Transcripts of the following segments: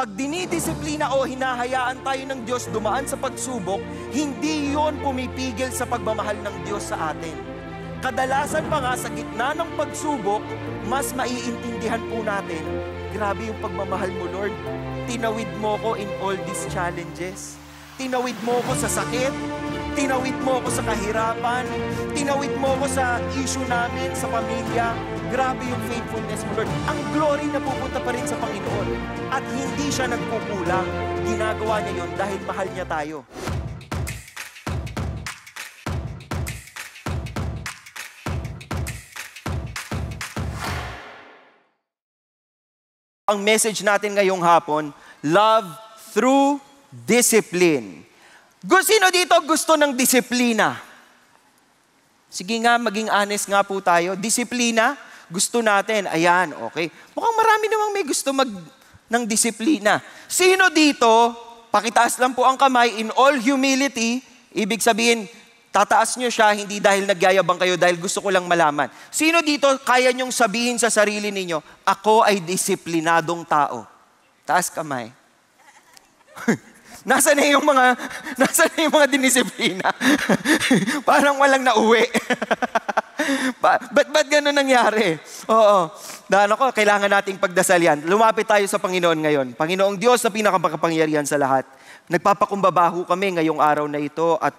Pag dinidisiplina o hinahayaan tayo ng Diyos dumaan sa pagsubok, hindi yon pumipigil sa pagmamahal ng Diyos sa atin. Kadalasan pa nga sa gitna ng pagsubok, mas maiintindihan po natin, grabe yung pagmamahal mo, Lord. Tinawid mo ko in all these challenges. Tinawid mo ko sa sakit. Tinawid mo ko sa kahirapan. Tinawid mo ko sa issue namin, sa pamilya. Grabe yung faithfulness mo, Lord. Ang glory na pupunta pa rin sa Panginoon. At hindi siya nagkukulang. Ginagawa niya yon dahil mahal niya tayo. Ang message natin ngayong hapon, love through discipline. Sino dito gusto ng disiplina? Sige nga, maging honest nga po tayo. Disiplina, gusto natin. Ayan, okay. Mukhang marami namang may gusto ng disiplina. Sino dito, pakitaas lang po ang kamay, in all humility, ibig sabihin, tataas nyo siya, hindi dahil nagyayabang kayo, dahil gusto ko lang malaman. Sino dito kaya nyong sabihin sa sarili ninyo, ako ay disiplinadong tao? Taas kamay. Nasaan na yung mga dinisiplina? Parang walang nauwi. Ba't ganun nangyari? Oo. Dahil ako, kailangan nating pagdasal yan. Lumapit tayo sa Panginoon ngayon. Panginoong Diyos na pinakamakapangyarihan sa lahat. Nagpapakumbabaho kami ngayong araw na ito at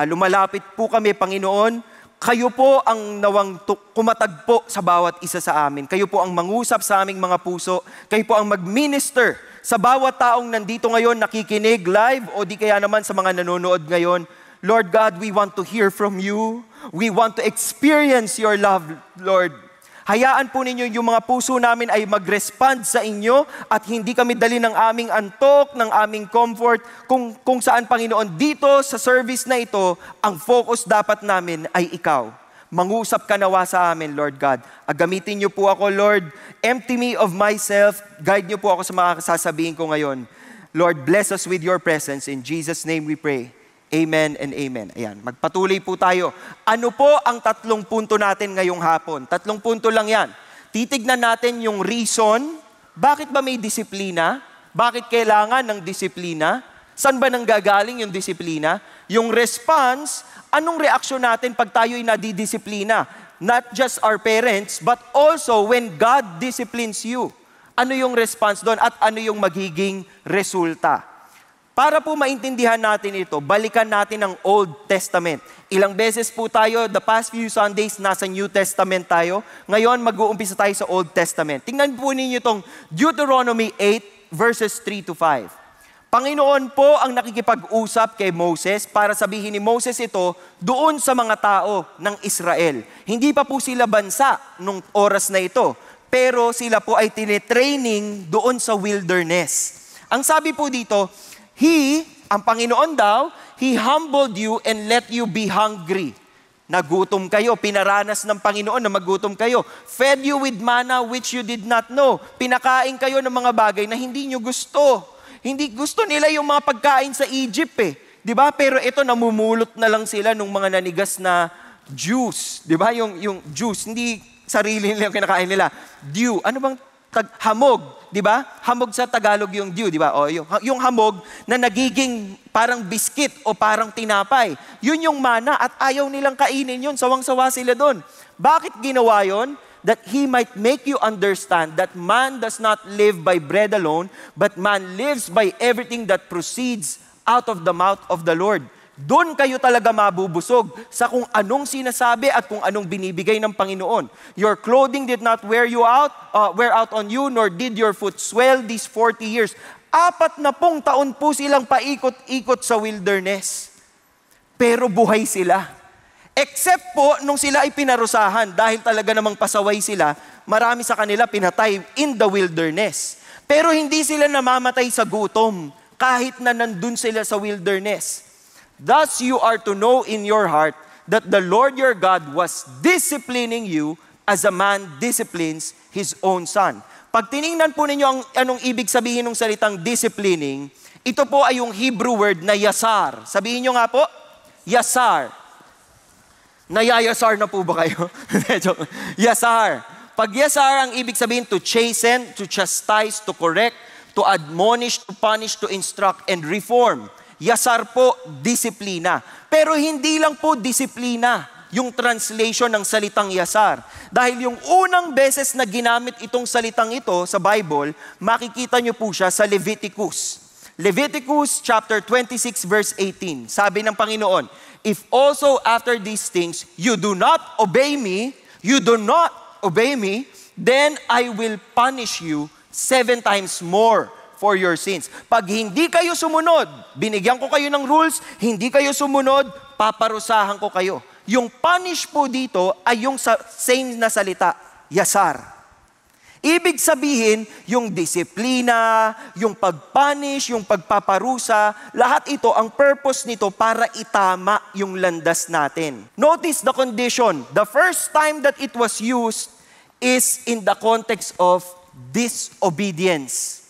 lumalapit po kami, Panginoon. Kayo po ang nawang kumatagpo sa bawat isa sa amin. Kayo po ang mangusap sa aming mga puso. Kayo po ang mag-minister sa bawat taong nandito ngayon, nakikinig live o di kaya naman sa mga nanonood ngayon. Lord God, we want to hear from you. We want to experience your love, Lord. Hayaan po ninyo yung mga puso namin ay mag-respond sa inyo at hindi kami dali ng aming antok, ng aming comfort, kung saan, Panginoon, dito sa service na ito, ang focus dapat namin ay ikaw. Mangusap ka nawa sa amin, Lord God. Gamitin niyo po ako, Lord. Empty me of myself. Guide niyo po ako sa mga sasabihin ko ngayon. Lord, bless us with your presence. In Jesus' name we pray. Amen and amen. Ayan, magpatuloy po tayo. Ano po ang 3 punto natin ngayong hapon? 3 punto lang yan. Titignan natin yung reason, bakit ba may disiplina? Bakit kailangan ng disiplina? Saan ba nanggagaling yung disiplina? Yung response, anong reaksyon natin pag tayo'y nadidisiplina? Not just our parents, but also when God disciplines you. Ano yung response doon at ano yung magiging resulta? Para po maintindihan natin ito, balikan natin ang Old Testament. Ilang beses po tayo, the past few Sundays, nasa New Testament tayo. Ngayon, mag-uumpisa tayo sa Old Testament. Tingnan po ninyo itong Deuteronomy 8, verses 3-5. Panginoon po ang nakikipag-usap kay Moses para sabihin ni Moses ito doon sa mga tao ng Israel. Hindi pa po sila bansa nung oras na ito, pero sila po ay tinetraining doon sa wilderness. Ang sabi po dito, ang Panginoon daw, He humbled you and let you be hungry. Nagutom kayo, pinaranas ng Panginoon na magutom kayo. Fed you with manna which you did not know. Pinakain kayo ng mga bagay na hindi nyo gusto. Hindi gusto nila yung mga pagkain sa Egypt Diba? Pero ito, namumulot na lang sila ng mga nanigas na juice. Diba? Yung juice, hindi sarili nila yung kinakain nila. Dew. Ano bang hamog, di ba? Hamog sa Tagalog yung dew, di ba? O yung hamog na nagiging parang biskit o parang tinapay. Yun yung mana at ayaw nilang kainin yun. Sawang-sawa sila doon. Bakit ginawa yun? That He might make you understand that man does not live by bread alone, but man lives by everything that proceeds out of the mouth of the Lord. Doon kayo talaga mabubusog sa kung anong sinasabi at kung anong binibigay ng Panginoon. Your clothing did not wear out on you, nor did your foot swell these 40 years. 40 taon po silang paikot-ikot sa wilderness. Pero buhay sila. Except po, nung sila ay pinarusahan, dahil talaga namang pasaway sila, marami sa kanila pinatay in the wilderness. Pero hindi sila namamatay sa gutom, kahit na nandun sila sa wilderness. Thus you are to know in your heart that the Lord your God was disciplining you as a man disciplines his own son. Pag tiningnan po ninyo anong ibig sabihin ng salitang disciplining, ito po ay yung Hebrew word na yasar. Sabihin nyo nga po, yasar. Nayayasar na po ba kayo? Yasar. Pag yasar, ang ibig sabihin to chasten, to chastise, to correct, to admonish, to punish, to instruct, and reform. Yasar po, disiplina. Pero hindi lang po disiplina yung translation ng salitang yasar. Dahil yung unang beses na ginamit itong salitang ito sa Bible, makikita nyo po siya sa Leviticus. Leviticus chapter 26 verse 18. Sabi ng Panginoon, if also after these things you do not obey me, then I will punish you 7 times more for your sins. Pag hindi kayo sumunod, binigyan ko kayo ng rules, hindi kayo sumunod, paparusahan ko kayo. Yung punish po dito ay yung same na salita, yasar. Ibig sabihin, yung disiplina, yung pagpunish, yung pagpaparusa, lahat ito, ang purpose nito para itama yung landas natin. Notice the condition. The first time that it was used is in the context of disobedience.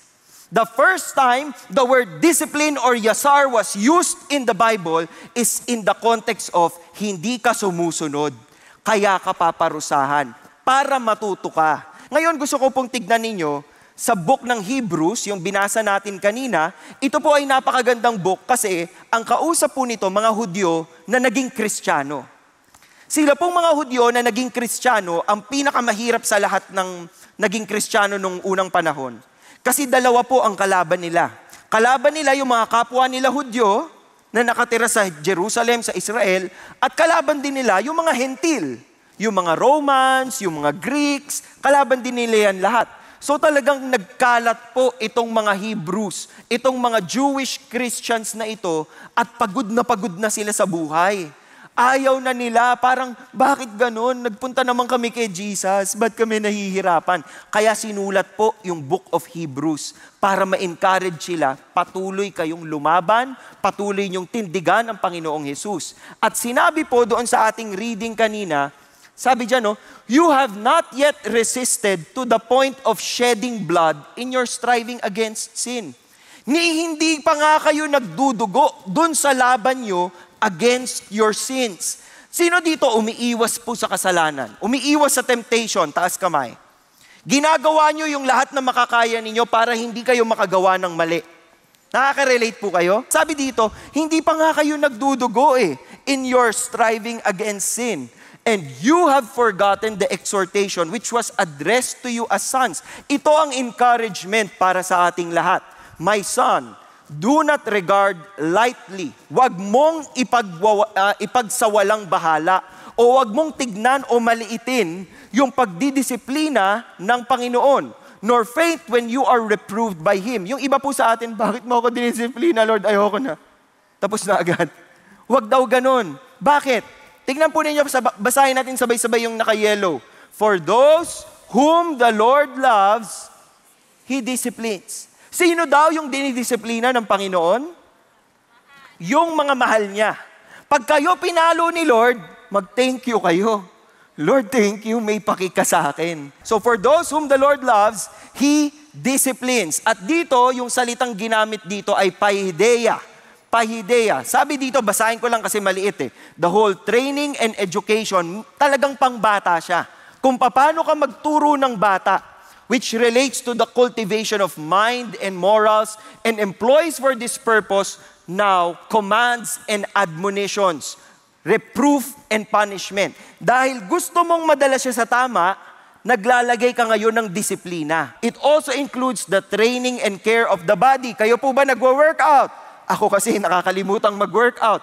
The first time the word discipline or yasar was used in the Bible is in the context of hindi ka sumusunod, kaya ka paparusahan, para matuto ka. Ngayon gusto ko pong tignan ninyo sa book ng Hebrews, yung binasa natin kanina, ito po ay napakagandang book kasi ang kausap po nito mga Hudyo na naging Kristiyano. Sila pong mga Hudyo na naging Kristiyano, ang pinakamahirap sa lahat ng naging Kristiyano nung unang panahon. Kasi dalawa po ang kalaban nila. Kalaban nila yung mga kapwa nila Hudyo na nakatira sa Jerusalem, sa Israel, at kalaban din nila yung mga Hentil, yung mga Romans, yung mga Greeks, kalaban din nila yan lahat. So talagang nagkalat po itong mga Hebrews, itong mga Jewish Christians na ito, at pagod na sila sa buhay. Ayaw na nila, parang bakit ganun? Nagpunta naman kami kay Jesus, ba't kami nahihirapan? Kaya sinulat po yung Book of Hebrews para ma-encourage sila, patuloy kayong lumaban, patuloy niyong tindigan ang Panginoong Jesus. At sinabi po doon sa ating reading kanina, sabi dyan, no, you have not yet resisted to the point of shedding blood in your striving against sin. Hindi pa nga kayo nagdudugo dun sa laban nyo against your sins. Sino dito umiiwas po sa kasalanan? Umiiwas sa temptation, taas kamay. Ginagawa nyo yung lahat na makakaya ninyo para hindi kayo makagawa ng mali. Nakaka-relate po kayo? Sabi dito, hindi pa nga kayo nagdudugo in your striving against sin. And you have forgotten the exhortation which was addressed to you as sons. Ito ang encouragement para sa ating lahat. My son, do not regard lightly. Huwag mong ipagsawalang bahala o huwag mong tignan o maliitin yung pagdidisiplina ng Panginoon. Nor faint when you are reproved by Him. Yung iba po sa atin, bakit mo ako dinisiplina, Lord? Ayoko na. Tapos na agad. Huwag daw ganun. Bakit? Tignan po ninyo, basahin natin sabay-sabay yung naka-yellow. For those whom the Lord loves, He disciplines. Sino daw yung dinidisiplina ng Panginoon? Yung mga mahal niya. Pag kayo pinalo ni Lord, mag-thank you kayo. Lord, thank you, may pakika sa akin. So for those whom the Lord loves, He disciplines. At dito, yung salitang ginamit dito ay paideia. Paideia. Sabi dito, basahin ko lang kasi maliit The whole training and education, talagang pangbata siya. Kung paano ka magturo ng bata, which relates to the cultivation of mind and morals and employs for this purpose now commands and admonitions, reproof and punishment. Dahil gusto mong madala siya sa tama, naglalagay ka ngayon ng disiplina. It also includes the training and care of the body. Kayo po ba nagwo-workout? Ako kasi nakakalimutang mag-workout.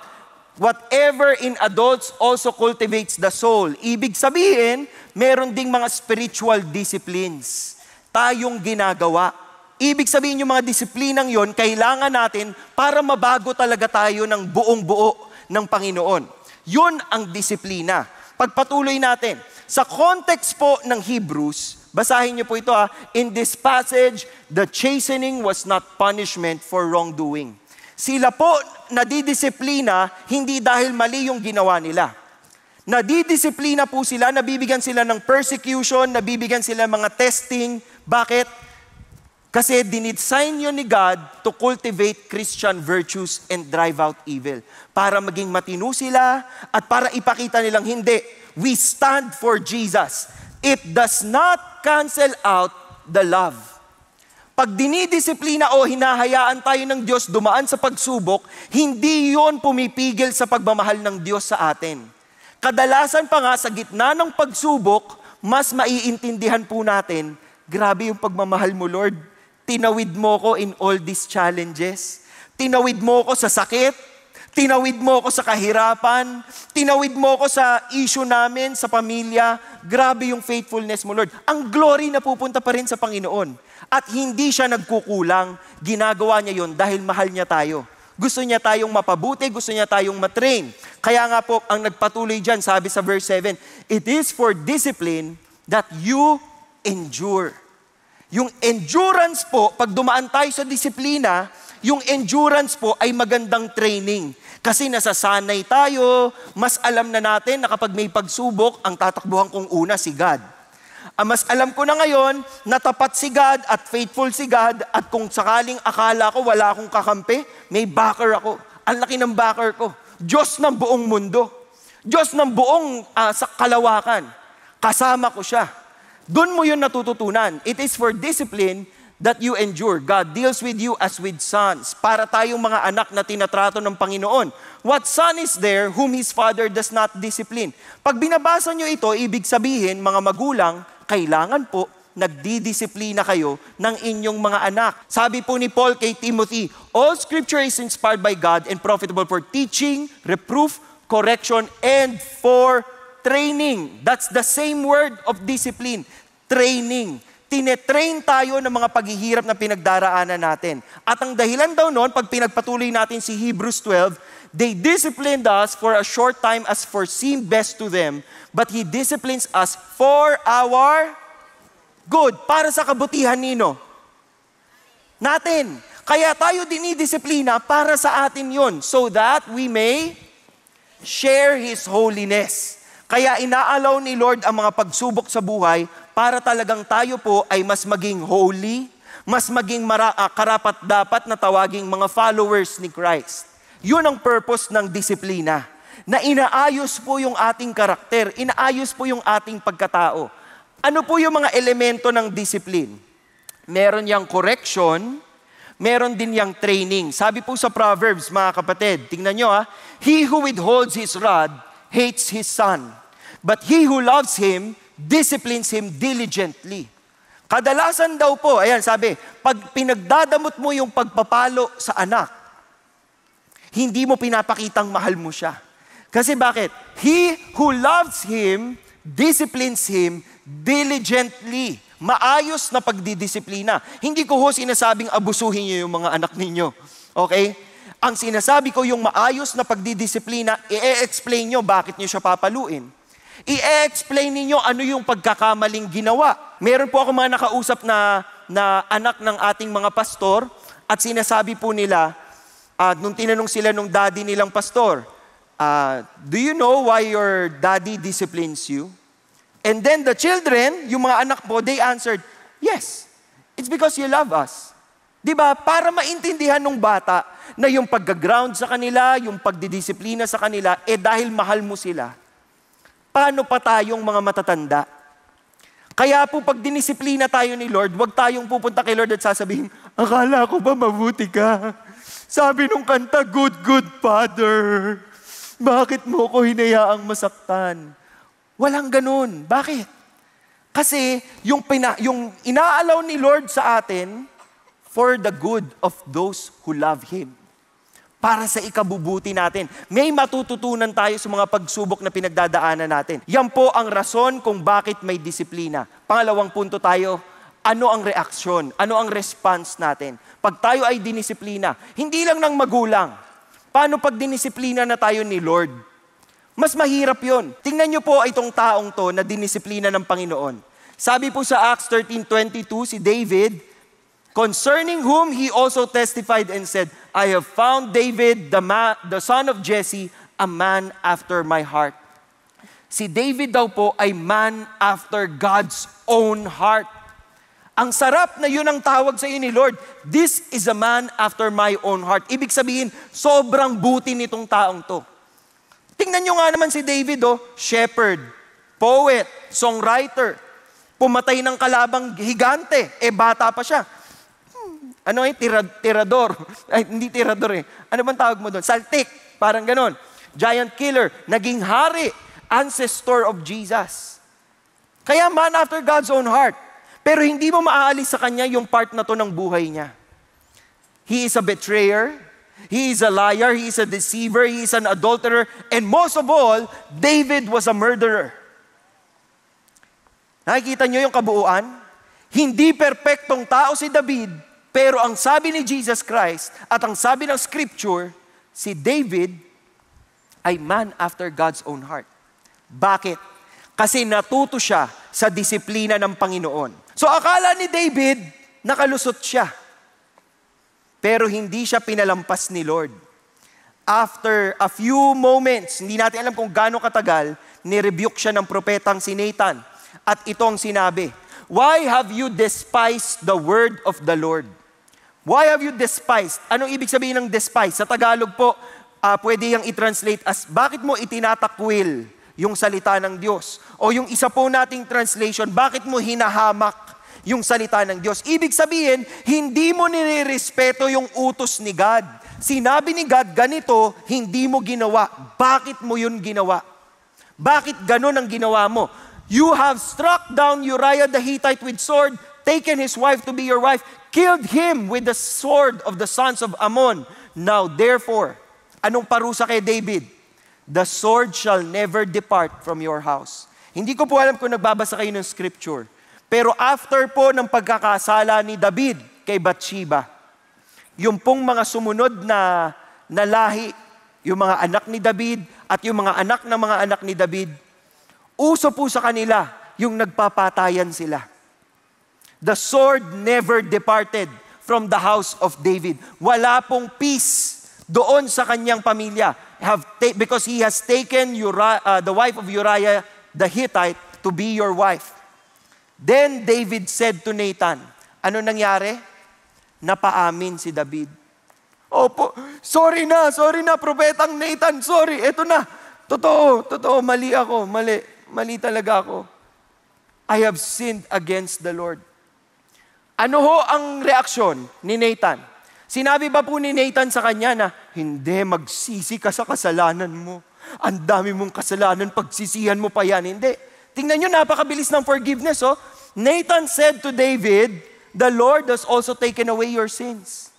Whatever in adults also cultivates the soul. Ibig sabihin, meron ding mga spiritual disciplines tayong ginagawa. Ibig sabihin yung mga disiplinang yon, kailangan natin para mabago talaga tayo ng buong-buo ng Panginoon. Yun ang disiplina. Pagpatuloy natin. Sa context po ng Hebrews, basahin niyo po ito in this passage, the chastening was not punishment for wrongdoing. Sila po nadidisiplina hindi dahil mali yung ginawa nila. Nadidisiplina po sila, nabibigyan sila ng persecution, nabibigyan sila mga testing. Bakit? Kasi dinidesign yun ni God to cultivate Christian virtues and drive out evil. Para maging matino sila at para ipakita nilang hindi. We stand for Jesus. It does not cancel out the love. Pag dinidisiplina o hinahayaan tayo ng Diyos dumaan sa pagsubok, hindi yon pumipigil sa pagmamahal ng Diyos sa atin. Kadalasan pa nga sa gitna ng pagsubok, mas maiintindihan po natin, grabe yung pagmamahal mo, Lord. Tinawid mo ko in all these challenges. Tinawid mo ko sa sakit. Tinawid mo ko sa kahirapan. Tinawid mo ko sa issue namin, sa pamilya. Grabe yung faithfulness mo, Lord. Ang glory na pupunta pa rin sa Panginoon. At hindi siya nagkukulang. Ginagawa niya yon dahil mahal niya tayo. Gusto niya tayong mapabuti, gusto niya tayong matrain. Kaya nga po, ang nagpatuloy dyan, sabi sa verse 7, it is for discipline that you endure. Yung endurance po, pag dumaan tayo sa disiplina, yung endurance po ay magandang training. Kasi nasasanay tayo, mas alam na natin na kapag may pagsubok, ang tatakbuhan kong una si God. Mas alam ko na ngayon na tapat si God at faithful si God at kung sakaling akala ko wala akong kakampi, may backer ako. Ang laki ng backer ko. Diyos ng buong mundo. Diyos ng buong sa kalawakan. Kasama ko siya. Doon mo yun natututunan. It is for discipline that you endure. God deals with you as with sons. Para tayong mga anak na tinatrato ng Panginoon. What son is there whom his father does not discipline? Pag binabasa nyo ito, ibig sabihin, mga magulang, kailangan po nagdidisiplina kayo ng inyong mga anak. Sabi po ni Paul kay Timothy, all scripture is inspired by God and profitable for teaching, reproof, correction, and for training. That's the same word of discipline. Training. Tinetrain tayo ng mga paghihirap na pinagdaraanan natin. At ang dahilan daw noon, pag pinagpatuloy natin si Hebrews 12, they disciplined us for a short time as foreseemed best to them, but He disciplines us for our good. Para sa kabutihan nino? Natin. Kaya tayo dinidisiplina para sa atin yon, so that we may share His holiness. Kaya inaalaw ni Lord ang mga pagsubok sa buhay para talagang tayo po ay mas maging holy, mas maging karapat-dapat na tawaging mga followers ni Christ. Yun ang purpose ng disiplina. Na inaayos po yung ating karakter, inaayos po yung ating pagkatao. Ano po yung mga elemento ng discipline? Meron yang correction, meron din yang training. Sabi po sa Proverbs, mga kapatid, tingnan nyo he who withholds his rod hates his son, but he who loves him disciplines him diligently. Kadalasan daw po, ayan sabi, pag pinagdadamot mo yung pagpapalo sa anak, hindi mo pinapakitang mahal mo siya. Kasi bakit? He who loves him disciplines him diligently. Maayos na pagdidisiplina. Hindi ko sinasabing abusuhin niyo yung mga anak ninyo. Okay? Ang sinasabi ko yung maayos na pagdidisiplina, i-explain nyo bakit nyo siya papaluin. I-explain ninyo ano yung pagkakamaling ginawa. Meron po ako mga nakausap na anak ng ating mga pastor at sinasabi po nila, nung tinanong sila nung daddy nilang pastor, do you know why your daddy disciplines you? And then the children, yung mga anak po, they answered, yes, it's because you love us. Diba? Para maintindihan ng bata na yung pagga-ground sa kanila, yung pagdidisiplina sa kanila, dahil mahal mo sila. Paano pa tayong mga matatanda? Kaya po pag dinisiplina tayo ni Lord, huwag tayong pupunta kay Lord at sasabihin, akala ko ba mabuti ka? Sabi nung kanta, good, good Father. Bakit mo ko hinayaang masaktan? Walang ganun. Bakit? Kasi yung inaalaw ni Lord sa atin for the good of those who love Him. Para sa ikabubuti natin. May matututunan tayo sa mga pagsubok na pinagdadaanan natin. Yan po ang rason kung bakit may disiplina. Pangalawang punto tayo, ano ang reaksyon? Ano ang response natin? Pag tayo ay dinisiplina, hindi lang ng magulang. Paano pag dinisiplina na tayo ni Lord? Mas mahirap yon. Tingnan niyo po itong taong to na dinisiplina ng Panginoon. Sabi po sa Acts 13:22, si David, concerning whom he also testified and said, I have found David, the son of Jesse, a man after my heart. Si David daw po ay man after God's own heart. Ang sarap na yun ang tawag sa iyo ni Lord. This is a man after my own heart. Ibig sabihin, sobrang buti nitong taong to. Tingnan nyo nga naman si David, shepherd, poet, songwriter, pumatay ng kalabang higante, bata pa siya. Ano tirador? Ay, hindi tirador eh. Ano bang tawag mo doon? Saltik. Parang ganon. Giant killer. Naging hari. Ancestor of Jesus. Kaya man after God's own heart. Pero hindi mo maaalis sa kanya yung part na to ng buhay niya. He is a betrayer. He is a liar. He is a deceiver. He is an adulterer. And most of all, David was a murderer. Nakikita niyo yung kabuuan? Hindi perpektong tao si David, pero ang sabi ni Jesus Christ at ang sabi ng Scripture, si David ay man after God's own heart. Bakit? Kasi natuto siya sa disiplina ng Panginoon. So akala ni David, nakalusot siya. Pero hindi siya pinalampas ni Lord. After a few moments, hindi natin alam kung gaano katagal, nirebuke siya ng propetang si Nathan. At ito ang sinabi, "Why have you despised the word of the Lord?" Why have you despised? Anong ibig sabihin ng despise? Sa Tagalog po, pwede yung i-translate as, bakit mo itinatakwil yung salita ng Diyos? O yung isa po nating translation, bakit mo hinahamak yung salita ng Diyos? Ibig sabihin, hindi mo nire-respeto yung utos ni God. Sinabi ni God, ganito, hindi mo ginawa. Bakit mo yun ginawa? Bakit ganun ang ginawa mo? You have struck down Uriah the Hittite with sword, taken his wife to be your wife, killed him with the sword of the sons of Ammon. Now therefore, anong parusa kay David? The sword shall never depart from your house. Hindi ko po alam kung nagbabasa kayo ng scripture. Pero after po ng pagkakasala ni David kay Bathsheba, yung pong mga sumunod na lahi, yung mga anak ni David at yung mga anak ni David, uso po sa kanila yung nagpapatayan sila. The sword never departed from the house of David. Wala pong peace doon sa kanyang pamilya. Because he has taken the wife of Uriah the Hittite to be your wife. Then David said to Nathan, ano nangyari? Napaamin si David. Opo, sorry na, propetang Nathan, sorry, eto na. Totoo, mali ako, mali talaga ako. I have sinned against the Lord. Ano ho ang reaksyon ni Nathan? Sinabi ba po ni Nathan sa kanya na, hindi, magsisi ka sa kasalanan mo. Ang dami mong kasalanan, pagsisihan mo pa yan. Hindi. Tingnan nyo, napakabilis ng forgiveness. Oh. Nathan said to David, the Lord has also taken away your sins.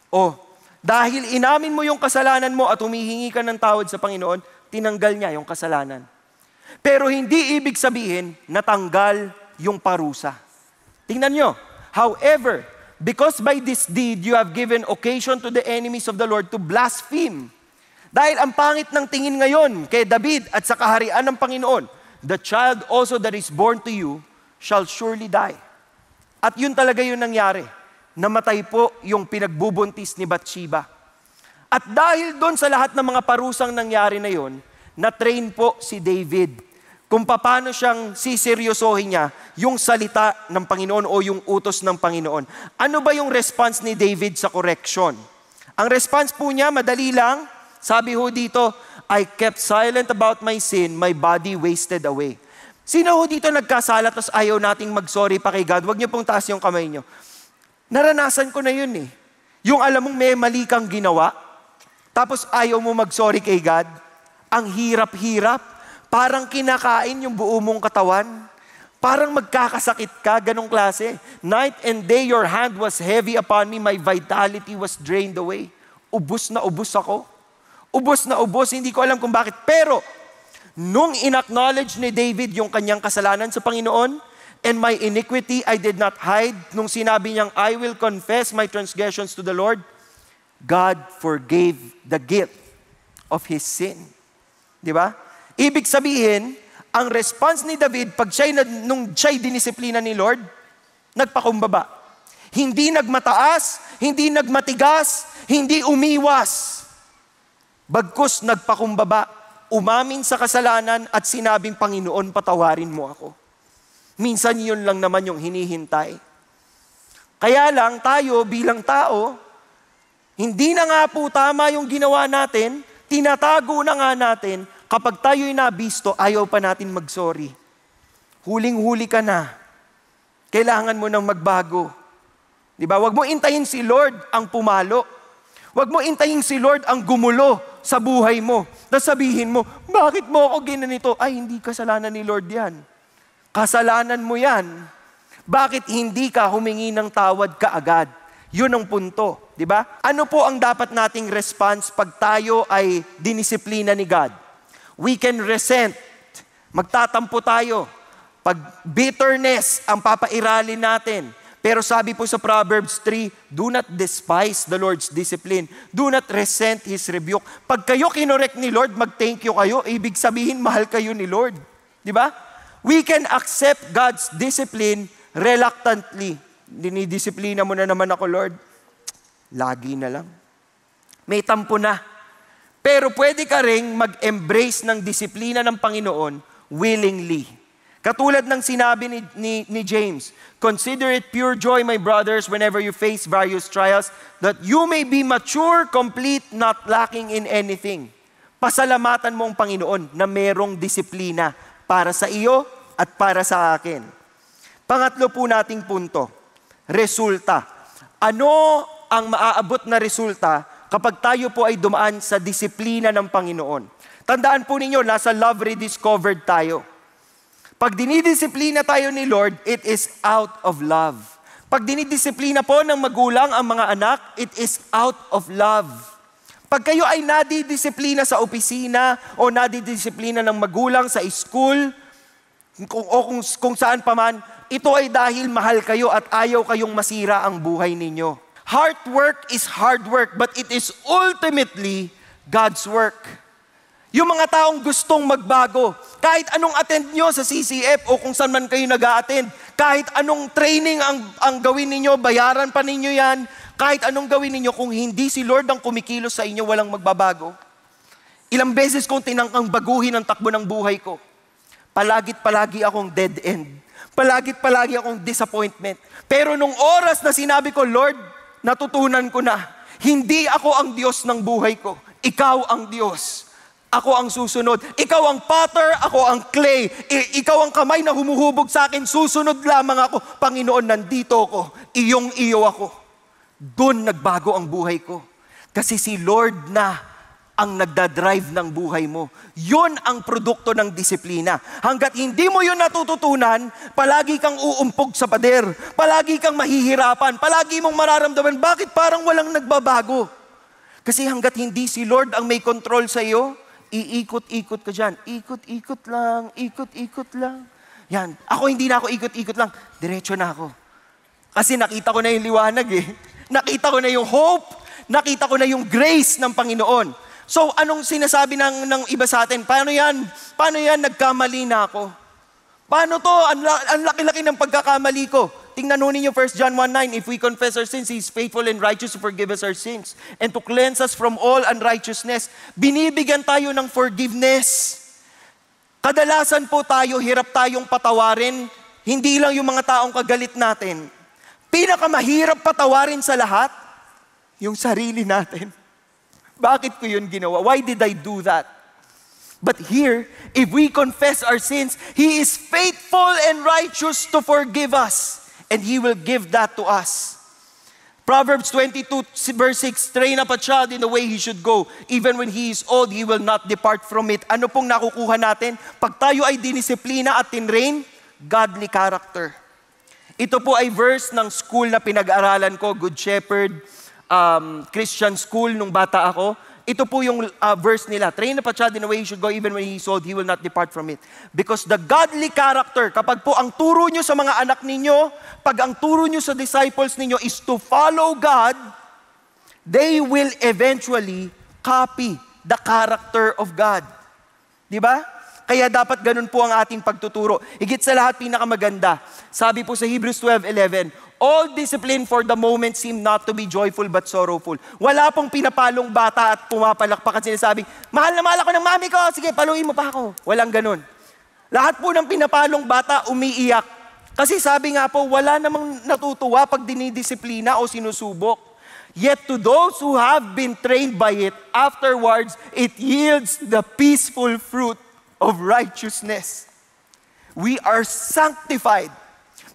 Oh, dahil inamin mo yung kasalanan mo at humihingi ka ng tawad sa Panginoon, tinanggal niya yung kasalanan. Pero hindi ibig sabihin, natanggal yung parusa. Tingnan nyo. However, because by this deed you have given occasion to the enemies of the Lord to blaspheme. Dahil ang pangit ng tingin ngayon kay David at sa kaharian ng Panginoon, the child also that is born to you shall surely die. At yun talaga yun nangyari. Namatay po yung pinagbubuntis ni Bathsheba. At dahil doon sa lahat ng mga parusang nangyari na yun, na-train po si David kung paano siyang siseryosohin niya yung salita ng Panginoon o yung utos ng Panginoon. Ano ba yung response ni David sa correction? Ang response po niya, madali lang. Sabi ho dito, I kept silent about my sin, my body wasted away. Sino ho dito nagkasala tapos ayaw nating mag-sorry pa kay God? Huwag niyo pong taas yung kamay niyo. Naranasan ko na yun eh. Yung alam mong may mali kang ginawa, tapos ayaw mo mag-sorry kay God. Ang hirap-hirap. Parang kinakain yung buo mong katawan. Parang magkakasakit ka, ganong klase. Night and day your hand was heavy upon me, my vitality was drained away. Ubus na ubus ako. Ubus na ubus, hindi ko alam kung bakit. Pero, nung in-acknowledge ni David yung kanyang kasalanan sa Panginoon, and my iniquity I did not hide, nung sinabi niyang, I will confess my transgressions to the Lord, God forgave the guilt of his sin. Di ba? Ibig sabihin, ang response ni David, nung siya'y dinisiplina ni Lord, nagpakumbaba. Hindi nagmataas, hindi nagmatigas, hindi umiwas. Bagkus nagpakumbaba, umamin sa kasalanan at sinabing, Panginoon, patawarin mo ako. Minsan yun lang naman yung hinihintay. Kaya lang tayo bilang tao, hindi na nga po tama yung ginawa natin, tinatago na nga natin. Kapag tayo'y nabisto, ayaw pa natin mag-sorry. Huling-huli ka na. Kailangan mo nang magbago. Di ba? Huwag mo intayin si Lord ang pumalo. Huwag mo intayin si Lord ang gumulo sa buhay mo. Na sabihin mo, bakit mo ako ginanito? Ay, hindi kasalanan ni Lord yan. Kasalanan mo yan. Bakit hindi ka humingi ng tawad kaagad? Yun ang punto, di ba? Ano po ang dapat nating response pag tayo ay dinisiplina ni God? We can resent. Magtatampo tayo. Pag bitterness ang papairalin natin. Pero sabi po sa Proverbs 3, do not despise the Lord's discipline. Do not resent His rebuke. Pag kayo kinorek ni Lord, mag-thank you kayo. Ibig sabihin, mahal kayo ni Lord. Di ba? We can accept God's discipline reluctantly. Dinidisiplina mo na naman ako, Lord. Lagi na lang. May tampo na. Pero pwede ka ring mag-embrace ng disiplina ng Panginoon willingly. Katulad ng sinabi ni James, consider it pure joy, my brothers, whenever you face various trials, that you may be mature, complete, not lacking in anything. Pasalamatan mo ang Panginoon na merong disiplina para sa iyo at para sa akin. Pangatlo po nating punto, resulta. Ano ang maaabot na resulta kapag tayo po ay dumaan sa disiplina ng Panginoon? Tandaan po ninyo, nasa love rediscovered tayo. Pag dinidisiplina tayo ni Lord, it is out of love. Pag dinidisiplina po ng magulang ang mga anak, it is out of love. Pag kayo ay nadidisiplina sa opisina o nadidisiplina ng magulang sa school, kung saan pa man, ito ay dahil mahal kayo at ayaw kayong masira ang buhay ninyo. Hard work is hard work, but it is ultimately God's work. Yung mga taong gustong magbago, kahit anong attend nyo sa CCF o kung saan man kayo nag-a-attend, kahit anong training ang gawin ninyo, bayaran pa ninyo yan, kahit anong gawin ninyo, kung hindi si Lord ang kumikilos sa inyo, walang magbabago. Ilang beses kong tinangkang baguhin ang takbo ng buhay ko. Palagit-palagi akong dead end. Palagit-palagi akong disappointment. Pero nung oras na sinabi ko, Lord, natutunan ko na, hindi ako ang Diyos ng buhay ko. Ikaw ang Diyos. Ako ang susunod. Ikaw ang potter, ako ang clay. Ikaw ang kamay na humuhubog sa akin. Susunod lamang ako. Panginoon, nandito ako. Iyong-iyo ako. Doon nagbago ang buhay ko. Kasi si Lord na ang nagdadrive ng buhay mo. Yun ang produkto ng disiplina. Hanggat hindi mo yun natututunan, palagi kang uumpog sa pader. Palagi kang mahihirapan. Palagi mong mararamdaman, bakit parang walang nagbabago? Kasi hanggat hindi si Lord ang may control sa iyo, iikot-ikot ka dyan. Ikot-ikot lang, ikot-ikot lang. Yan. Ako hindi na ako ikot-ikot lang. Diretso na ako. Kasi nakita ko na yung liwanag eh. Nakita ko na yung hope. Nakita ko na yung grace ng Panginoon. So, anong sinasabi ng iba sa atin? Paano yan? Paano yan? Nagkamali na ako. Paano to? Ang laki-laki ng pagkakamali ko. Tingnan ho ninyo 1 John 1:9, if we confess our sins, He is faithful and righteous to forgive us our sins and to cleanse us from all unrighteousness. Binibigyan tayo ng forgiveness. Kadalasan po tayo, hirap tayong patawarin, hindi lang yung mga taong kagalit natin. Pinakamahirap patawarin sa lahat, yung sarili natin. Bakit ko yun ginawa? Why did I do that? But here, if we confess our sins, He is faithful and righteous to forgive us. And He will give that to us. Proverbs 22 verse 6, train up a child in the way he should go. Even when he is old, he will not depart from it. Ano pong nakukuha natin? Pag tayo ay dinisiplina at tinrain, godly character. Ito po ay verse ng school na pinag-aralan ko, Good Shepherd Christian School nung bata ako. Ito po yung verse nila. Train up a child in the way he should go, even when he is old, he will not depart from it. Because the godly character, kapag po ang turo nyo sa mga anak ninyo, pag ang turo nyo sa disciples ninyo is to follow God, they will eventually copy the character of God. Di ba? Kaya dapat ganun po ang ating pagtuturo. Higit sa lahat, pinakamaganda. Sabi po sa Hebrews 12:11, all discipline for the moment seem not to be joyful but sorrowful. Wala pong pinapalong bata at pumapalakpak at sinasabi, mahal na mahal ako ng mami ko, sige, paluin mo pa ako. Walang ganun. Lahat po ng pinapalong bata umiiyak. Kasi sabi nga po, wala namang natutuwa pag dinidisiplina o sinusubok. Yet to those who have been trained by it, afterwards, it yields the peaceful fruit of righteousness. We are sanctified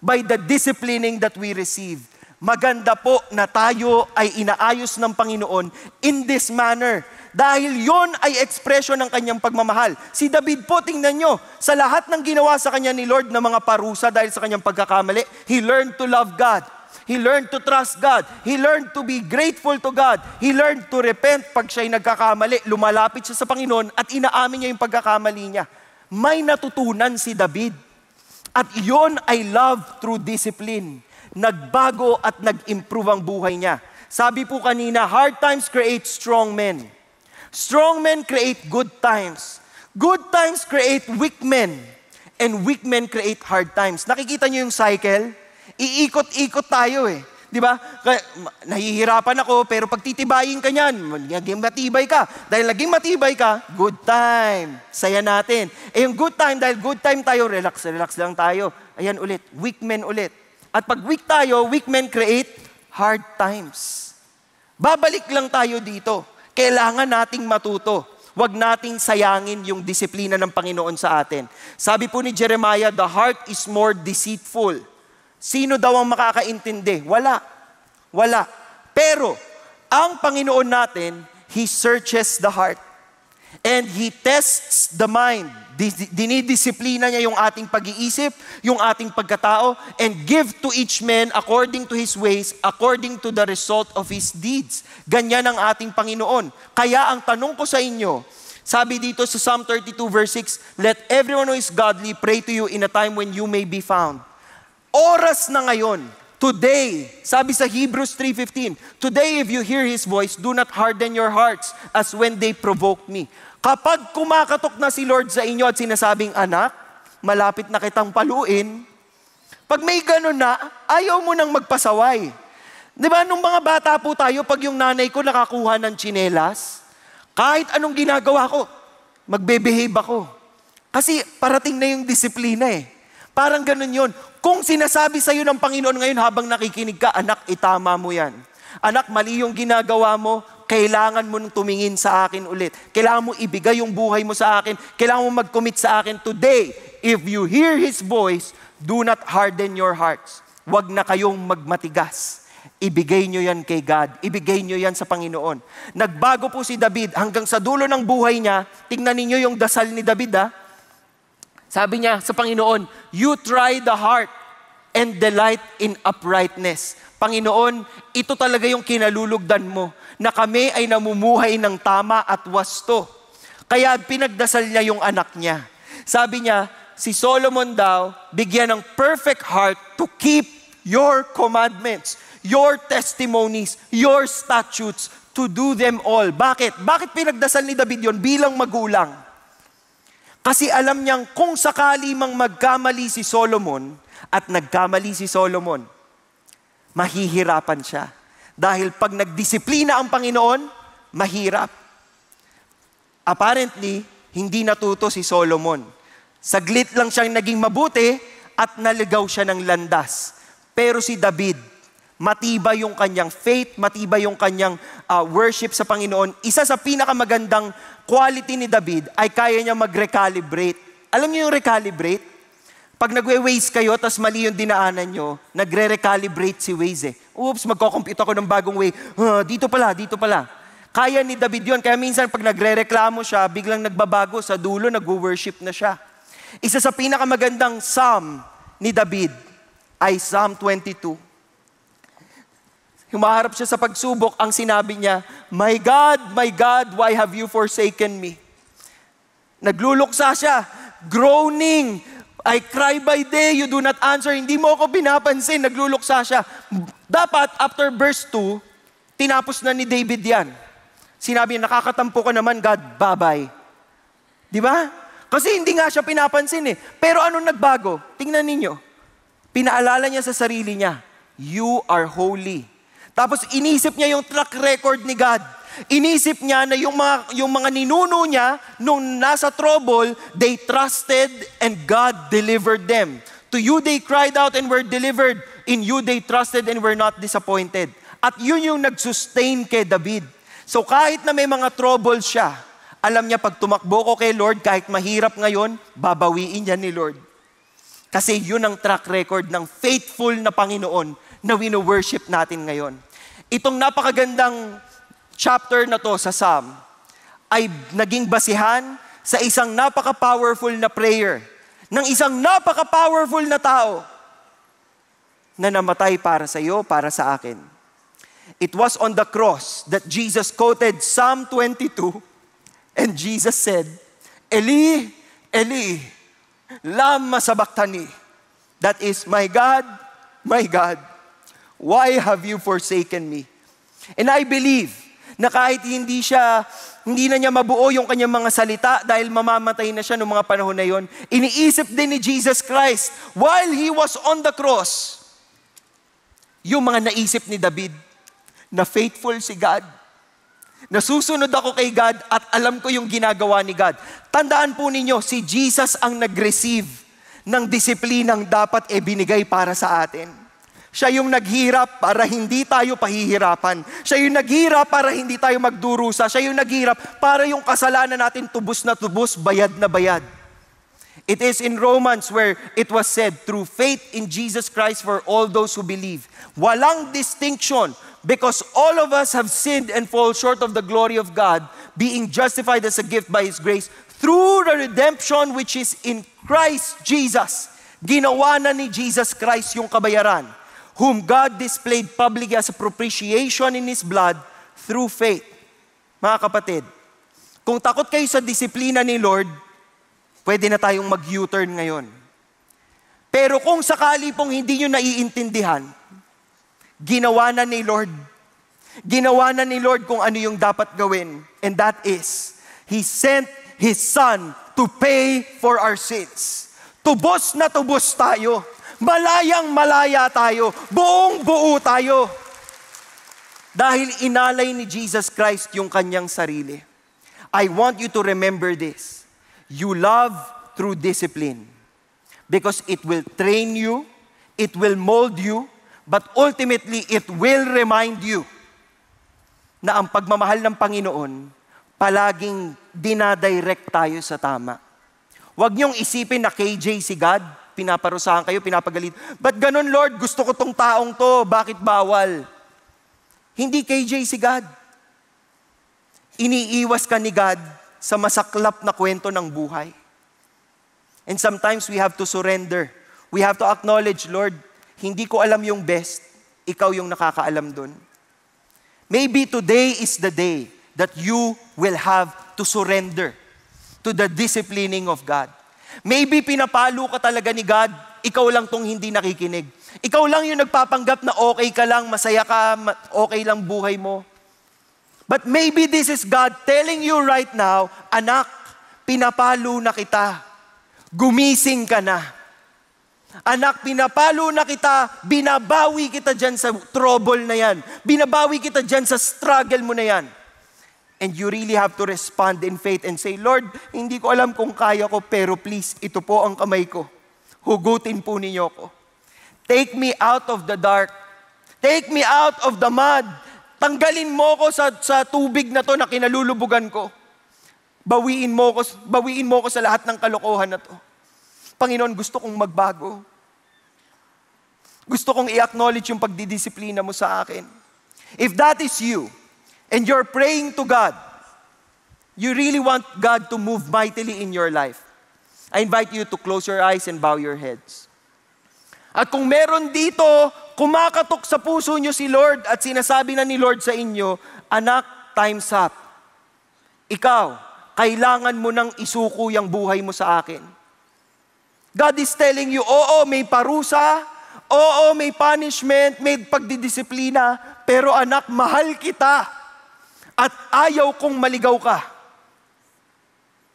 by the disciplining that we receive. Maganda po na tayo ay inaayos ng Panginoon in this manner. Dahil yon ay ekspresyon ng kanyang pagmamahal. Si David po, tingnan nyo, sa lahat ng ginawa sa kanya ni Lord na mga parusa dahil sa kanyang pagkakamali, he learned to love God. He learned to trust God. He learned to be grateful to God. He learned to repent pag siya'y nagkakamali. Lumalapit siya sa Panginoon at inaamin niya yung pagkakamali niya. May natutunan si David. At yon ay love through discipline. Nagbago at nag-improve ang buhay niya. Sabi po kanina, hard times create strong men. Strong men create good times. Good times create weak men. And weak men create hard times. Nakikita niyo yung cycle? Iikot-ikot tayo eh. Di ba? Nahihirapan ako, pero pag titibayin ka niyan, naging matibay ka. Dahil naging matibay ka, good time. Saya natin. Eh yung good time, dahil good time tayo, relax lang tayo. Ayan ulit, weak men ulit. At pag weak tayo, weak men create hard times. Babalik lang tayo dito. Kailangan nating matuto. Huwag nating sayangin yung disiplina ng Panginoon sa atin. Sabi po ni Jeremiah, the heart is more deceitful. Sino daw ang makakaintindi? Wala. Pero, ang Panginoon natin, He searches the heart. And He tests the mind. Dinidisiplina niya yung ating pag-iisip, yung ating pagkatao, and give to each man according to his ways, according to the result of his deeds. Ganyan ang ating Panginoon. Kaya ang tanong ko sa inyo, sabi dito sa Psalm 32 verse 6, let everyone who is godly pray to you in a time when you may be found. Oras na ngayon, today, sabi sa Hebrews 3:15, today if you hear His voice, do not harden your hearts as when they provoked me. Kapag kumakatok na si Lord sa inyo at sinasabing, anak, malapit na kitang paluin, pag may ganun na, ayaw mo nang magpasaway. Di ba, nung mga bata po tayo, pag yung nanay ko nakakuha ng tsinelas, kahit anong ginagawa ko, magbe-behave ako. Kasi parating na yung disiplina eh. Parang ganun yun. Kung sinasabi sa'yo ng Panginoon ngayon habang nakikinig ka, anak, itama mo yan. Anak, mali yung ginagawa mo, kailangan mo nung tumingin sa akin ulit. Kailangan mo ibigay yung buhay mo sa akin. Kailangan mo mag-commit sa akin today. If you hear His voice, do not harden your hearts. Huwag na kayong magmatigas. Ibigay nyo yan kay God. Ibigay nyo yan sa Panginoon. Nagbago po si David hanggang sa dulo ng buhay niya. Tingnan ninyo yung dasal ni David Sabi niya sa Panginoon, you try the heart and delight in uprightness. Panginoon, ito talaga yung kinalulugdan mo, na kami ay namumuhay ng tama at wasto. Kaya pinagdasal niya yung anak niya. Sabi niya, si Solomon daw, bigyan ng perfect heart to keep your commandments, your testimonies, your statutes, to do them all. Bakit? Bakit pinagdasal ni David yon bilang magulang? Kasi alam niyang kung sakali mang magkamali si Solomon, at nagkamali si Solomon, mahihirapan siya. Dahil pag nagdisiplina ang Panginoon, mahirap. Apparently, hindi natuto si Solomon. Saglit lang siyang naging mabuti at naligaw siya ng landas. Pero si David, matibay yung kanyang faith, matibay yung kanyang worship sa Panginoon. Isa sa pinakamagandang quality ni David ay kaya niya mag-recalibrate. Alam niyo yung recalibrate? Pag nagwe-Waze kayo, tas mali yung dinaanan nyo, nagre-recalibrate si Waze Oops, magko-compute ako ng bagong way. Dito pala. Kaya ni David yun. Kaya minsan pag nagre-reklamo siya, biglang nagbabago sa dulo, nag-worship na siya. Isa sa pinakamagandang psalm ni David ay Psalm 22. Humaharap siya sa pagsubok, ang sinabi niya, my God, why have you forsaken me? Nagluluksa siya, groaning, I cry by day, you do not answer. Hindi mo ako pinapansin, nagluluksa siya. Dapat, after verse 2, tinapos na ni David yan. Sinabi niya, nakakatampo ka naman, God, bye-bye. Di ba? Kasi hindi nga siya pinapansin eh. Pero anong nagbago? Tingnan ninyo. Pinaalala niya sa sarili niya, you are holy. Tapos inisip niya yung track record ni God. Inisip niya na yung mga ninuno niya, nung nasa trouble, they trusted and God delivered them. To you they cried out and were delivered. In you they trusted and were not disappointed. At yun yung nag-sustain kay David. So kahit na may mga trouble siya, alam niya pag tumakbo ko kay Lord, kahit mahirap ngayon, babawiin niya ni Lord. Kasi yun ang track record ng faithful na Panginoon na wino-worship natin ngayon. Itong napakagandang chapter na to sa Psalm ay naging basihan sa isang napaka-powerful na prayer ng isang napaka-powerful na tao na namatay para sa iyo, para sa akin. It was on the cross that Jesus quoted Psalm 22 and Jesus said, Eli, Eli, lama sabachthani. That is, my God, why have you forsaken me? And I believe na kahit hindi na niya mabuo yung kanyang mga salita dahil mamamatay na siya noong mga panahon na yon, iniisip din ni Jesus Christ while He was on the cross, yung mga naisip ni David, na faithful si God, nasusunod ako kay God at alam ko yung ginagawa ni God. Tandaan po ninyo, si Jesus ang nag-receive ng disiplinang dapat binigay para sa atin. Siya yung naghirap para hindi tayo pahihirapan. Siya yung naghirap para hindi tayo magdurusa. Siya yung naghirap para yung kasalanan natin tubos na tubos, bayad na bayad. It is in Romans where it was said, through faith in Jesus Christ for all those who believe. Walang distinction because all of us have sinned and fall short of the glory of God, being justified as a gift by His grace through the redemption which is in Christ Jesus. Ginawa na ni Jesus Christ yung kabayaran, whom God displayed publicly as a propitiation in His blood through faith. Mga kapatid, kung takot kayo sa disiplina ni Lord, pwede na tayong mag-U-turn ngayon. Pero kung sakali pong hindi nyo naiintindihan, ginawa na ni Lord. Ginawa na ni Lord kung ano yung dapat gawin. And that is, He sent His Son to pay for our sins. Tubos na tubos tayo. Malayang malaya tayo. Buong buo tayo. Dahil inalay ni Jesus Christ yung kanyang sarili. I want you to remember this. You love through discipline. Because it will train you, it will mold you, but ultimately it will remind you na ang pagmamahal ng Panginoon, palaging dinadirect tayo sa tama. Huwag niyong isipin na KJ si God, pinaparusahan kayo, pinapagalit. Ba't ganun, Lord? Gusto ko tong taong to, bakit bawal? Hindi KJ si God. Iniiwas ka ni God sa masaklap na kwento ng buhay. And sometimes we have to surrender. We have to acknowledge, Lord, hindi ko alam yung best. Ikaw yung nakakaalam dun. Maybe today is the day that you will have to surrender to the disciplining of God. Maybe pinapalo ka talaga ni God, ikaw lang tong hindi nakikinig. Ikaw lang yung nagpapanggap na okay ka lang, masaya ka, okay lang buhay mo. But maybe this is God telling you right now, anak, pinapalo na kita. Gumising ka na. Anak, pinapalo na kita, binabawi kita dyan sa trouble na yan. Binabawi kita dyan sa struggle mo na yan. And you really have to respond in faith and say, Lord, hindi ko alam kung kaya ko, pero please, ito po ang kamay ko. Hugutin po ninyo ko. Take me out of the dark. Take me out of the mud. Tanggalin mo ko sa tubig na to na kinalulubugan ko. Bawiin mo ko sa lahat ng kalokohan na to. Panginoon, gusto kong magbago. Gusto kong i-acknowledge yung pagdidisiplina mo sa akin. If that is you, and you're praying to God, you really want God to move mightily in your life, I invite you to close your eyes and bow your heads. At kung meron dito, kumakatok sa puso nyo si Lord at sinasabi na ni Lord sa inyo, anak, time's up. Ikaw, kailangan mo nang isuko yung buhay mo sa akin. God is telling you, oo, may parusa, oo, may punishment, may pagdidisiplina, pero anak, mahal kita. At ayaw kong maligaw ka.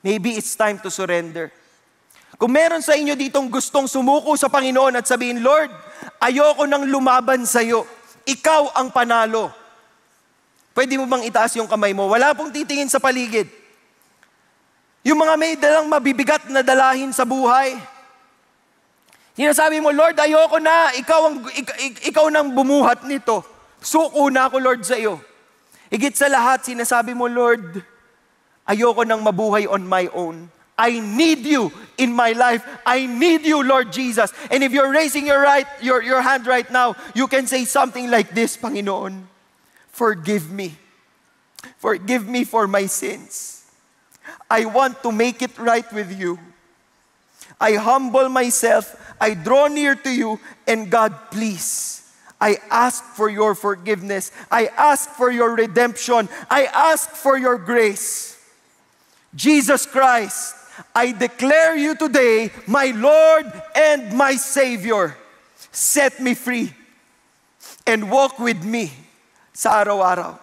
Maybe it's time to surrender. Kung meron sa inyo ditong gustong sumuko sa Panginoon at sabihin, Lord, ayoko nang lumaban sa iyo. Ikaw ang panalo. Pwede mo bang itaas yung kamay mo? Wala pong titingin sa paligid. Yung mga may dalang mabibigat na dalahin sa buhay. Sinasabi mo, Lord, ayoko na. Ikaw nang bumuhat nito. Suko na ako, Lord, sa iyo. Higit sa lahat, sinasabi mo, Lord, ayoko nang mabuhay on my own. I need you in my life. I need you, Lord Jesus. And if you're raising your hand right now, you can say something like this, Panginoon, forgive me. Forgive me for my sins. I want to make it right with you. I humble myself. I draw near to you. And God, please, I ask for your forgiveness. I ask for your redemption. I ask for your grace. Jesus Christ, I declare you today, my Lord and my Savior. Set me free and walk with me sa araw-araw.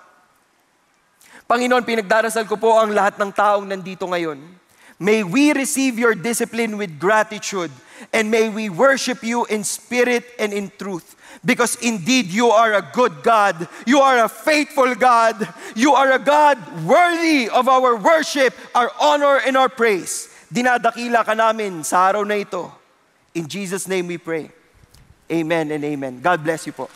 Panginoon, pinagdarasal ko po ang lahat ng taong nandito ngayon. May we receive your discipline with gratitude, and may we worship you in spirit and in truth. Because indeed, you are a good God. You are a faithful God. You are a God worthy of our worship, our honor, and our praise. Dinadakila ka namin sa araw na ito. In Jesus' name we pray. Amen and amen. God bless you po.